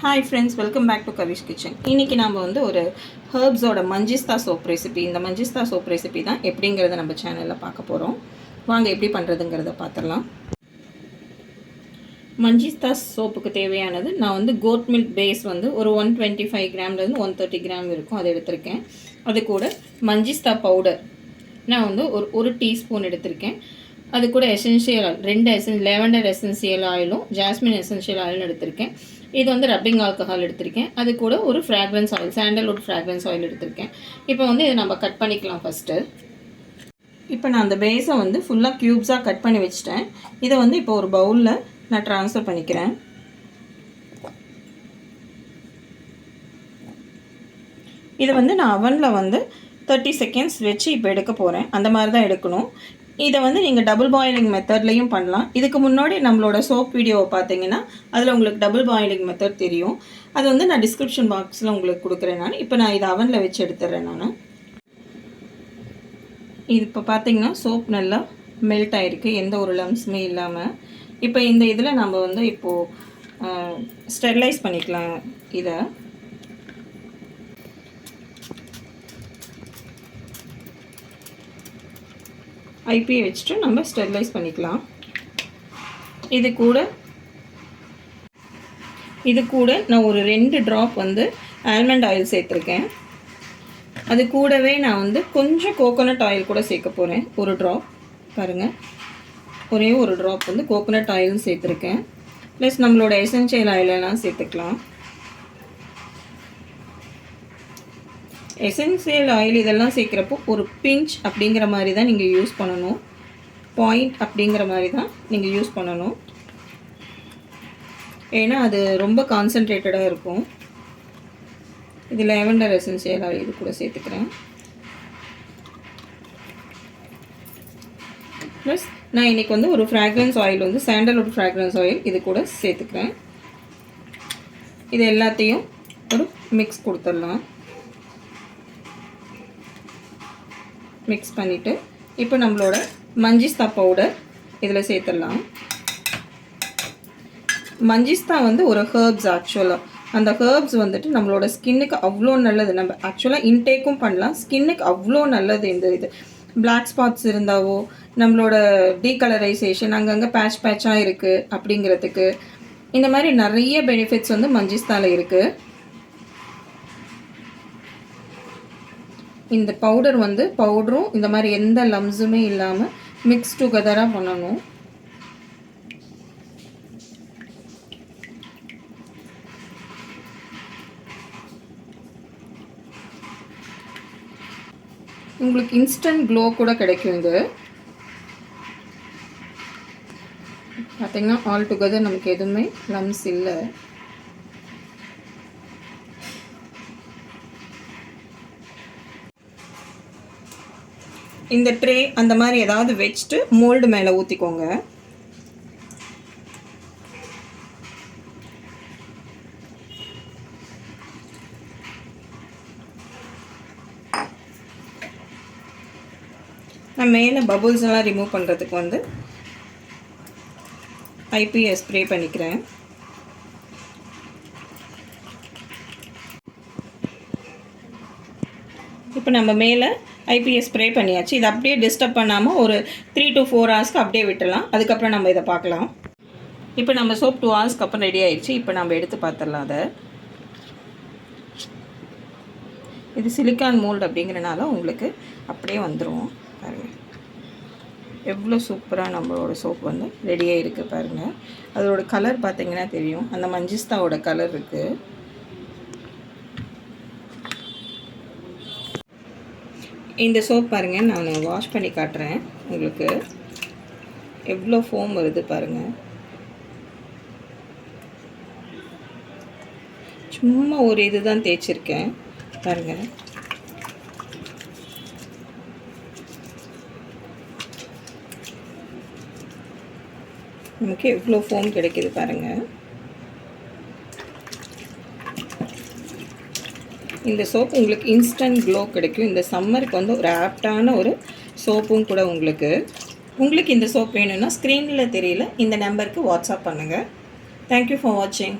Hi friends, welcome back to Kavish kitchen. இன்றைக்கி நம்ம வந்து ஒரு ஹர்ப்ஸோட மஞ்சிஸ்தா சோப் ரெசிபி, இந்த மஞ்சிஸ்தா சோப் ரெசிபி தான் எப்படிங்கிறத நம்ம சேனலில் பார்க்க போகிறோம். வாங்க எப்படி பண்ணுறதுங்கிறத பார்த்துடலாம். மஞ்சிஸ்தா சோப்புக்கு தேவையானது நான் வந்து கோட் மில்க் பேஸ் வந்து ஒரு 125 கிராம்லேருந்து 130 கிராம் இருக்கும், அதை எடுத்திருக்கேன். அது கூட மஞ்சிஸ்தா பவுடர் நான் வந்து ஒரு டீஸ்பூன் எடுத்திருக்கேன். அது கூட எசென்ஷியல் ஆயில் 2 லேவெண்டர் எசென்ஷியல் ஆயிலும் ஜாஸ்மின் எசென்ஷியல் ஆயிலும் எடுத்திருக்கேன். இது வந்து ரப்பிங் ஆல்கஹால் எடுத்திருக்கேன். அது கூட ஒரு fragrance oil, sandalwood fragrance oil எடுத்திருக்கேன். இப்போ வந்து இதை நம்ம கட் பண்ணிக்கலாம் ஃபஸ்ட்டு. இப்போ நான் அந்த பேஸை வந்து ஃபுல்லாக க்யூப்ஸாக கட் பண்ணி வச்சுட்டேன். இதை வந்து இப்போ ஒரு பவுலில் நான் ட்ரான்ஸ்ஃபர் பண்ணிக்கிறேன். இதை வந்து நான் அவனில் வந்து 30 செகண்ட்ஸ் வச்சு இப்போ எடுக்க போகிறேன். அந்த மாதிரி தான் எடுக்கணும். இதை வந்து நீங்கள் டபுள் பாயிலிங் மெத்தட்லேயும் பண்ணலாம். இதுக்கு முன்னாடி நம்மளோட சோப் வீடியோவை பார்த்தீங்கன்னா அதில் உங்களுக்கு டபுள் பாயிலிங் மெத்தட் தெரியும். அது வந்து நான் டிஸ்கிரிப்ஷன் பாக்ஸில் உங்களுக்கு கொடுக்குறேன். இப்போ நான் இதை அவனில் வச்சு எடுத்துடுறேன். நான் இது இப்போ பார்த்தீங்கன்னா சோப் நல்லா மெல்ட் ஆகிருக்கு, எந்த ஒரு லம்ஸுமே இல்லாமல். இப்போ இந்த இதில் நம்ம வந்து இப்போது ஸ்டெர்லைஸ் பண்ணிக்கலாம். இதை ஐபியை வச்சுட்டு நம்ம ஸ்டெர்லைஸ் பண்ணிக்கலாம். இது கூட நான் ஒரு 2 ட்ராப் வந்து ஆல்மண்ட் ஆயில் சேர்த்துருக்கேன். அது கூடவே நான் வந்து கொஞ்சம் கோகோனட் ஆயில் கூட சேர்க்க போகிறேன். ஒரு ட்ராப் பாருங்கள், ஒரே ஒரு ட்ராப் வந்து கோகோனட் ஆயிலும் சேர்த்துருக்கேன். ப்ளஸ் நம்மளோட எசென்ஷியல் ஆயிலெல்லாம் சேர்த்துக்கலாம். எசென்சியல் ஆயில் இதெல்லாம் சேர்க்குறப்போ ஒரு பிஞ்ச் அப்படிங்கிற மாதிரி தான் நீங்கள் யூஸ் பண்ணணும். பாயிண்ட் அப்படிங்கிற மாதிரி தான் நீங்கள் யூஸ் பண்ணணும். ஏன்னா அது ரொம்ப கான்சன்ட்ரேட்டடாக இருக்கும். இது லேவெண்டர் எசென்சியல் ஆயில் இது கூட சேர்த்துக்கிறேன். ப்ளஸ் நான் இன்றைக்கி வந்து ஒரு ஃப்ராக்ரன்ஸ் ஆயில் வந்து சாண்டல்வுட் ஃப்ராக்ரன்ஸ் ஆயில் இது கூட சேர்த்துக்கிறேன். இது எல்லாத்தையும் ஒரு மிக்ஸ் கொடுத்துடலாம். மிக்ஸ் பண்ணிவிட்டு இப்போ நம்மளோட மஞ்சிஸ்தா பவுடர் இதில் சேர்த்துடலாம். மஞ்சிஸ்தா வந்து ஒரு ஹர்ப்ஸ். ஆக்சுவலாக அந்த ஹர்ப்ஸ் வந்துட்டு நம்மளோட ஸ்கின்னுக்கு அவ்வளோ நல்லது. நம்ம ஆக்சுவலாக இன்டேக்கும் பண்ணலாம். ஸ்கின்னுக்கு அவ்வளோ நல்லது. இது பிளாக் ஸ்பாட்ஸ் இருந்தாவோ, நம்மளோட டீகலரைசேஷன், அங்கங்கே பேட்சாக இருக்குது அப்படிங்கிறதுக்கு, இந்த மாதிரி நிறைய பெனிஃபிட்ஸ் வந்து மஞ்சிஸ்தாவில் இருக்குது. இந்த பவுடர் வந்து பவுடரும் இந்த மாதிரி எந்த லம்ஸுமே இல்லாமல் மிக்ஸ் டுகெதராக பண்ணணும். உங்களுக்கு இன்ஸ்டன்ட் க்ளோ கூட கிடைக்கும். இது பார்த்தீங்கன்னா ஆல் டுகெதர் நமக்கு எதுவுமே லம்ஸ் இல்லை. இந்த ட்ரே அந்த மாதிரி ஏதாவது வச்சுட்டு மோல்டு மேலே ஊற்றிக்கோங்க. நான் மேலே பபுள்ஸ் எல்லாம் ரிமூவ் பண்ணுறதுக்கு வந்து ஐபியை ஸ்ப்ரே பண்ணிக்கிறேன். இப்போ நம்ம மேலே ஐபிஎஸ் ஸ்ப்ரே பண்ணியாச்சு. இதை அப்படியே டிஸ்டர்ப் பண்ணாமல் ஒரு 3 to 4 ஹவர்ஸ்க்கு அப்படியே விட்டுடலாம். அதுக்கப்புறம் நம்ம இதை பார்க்கலாம். இப்போ நம்ம சோப் 2 ஹவர்ஸ்க்கு அப்புறம் ரெடி ஆயிடுச்சு. இப்போ நம்ம எடுத்து பார்த்துடலாம். அதை இது சிலிக்கான் மோல்டு அப்படிங்கிறனால உங்களுக்கு அப்படியே வந்துடும். பாருங்கள் எவ்வளோ சூப்பராக நம்மளோட சோப் வந்து ரெடியாக இருக்குது. பாருங்கள் அதோட கலர் பார்த்திங்கன்னா தெரியும், அந்த மஞ்சிஸ்தாவோட கலர் இருக்குது. இந்த சோப் பாருங்கள், நான் வாஷ் பண்ணி காட்டுறேன் உங்களுக்கு. எவ்வளோ ஃபோம் வருது பாருங்கள். சும்மா ஒரு இது தான் தேய்ச்சிருக்கேன் பாருங்கள். நமக்கு எவ்வளோ ஃபோம் கிடைக்கிது பாருங்கள். இந்த சோப் உங்களுக்கு இன்ஸ்டன்ட் க்ளோ கிடைக்கும். இந்த சம்மருக்கு வந்து ஒரு ஆப்டான ஒரு சோப்பும் கூட. உங்களுக்கு இந்த சோப் வேணும்னா ஸ்க்ரீனில் தெரியல இந்த நம்பருக்கு வாட்ஸ்அப் பண்ணுங்கள். தேங்க்யூ ஃபார் வாட்சிங்.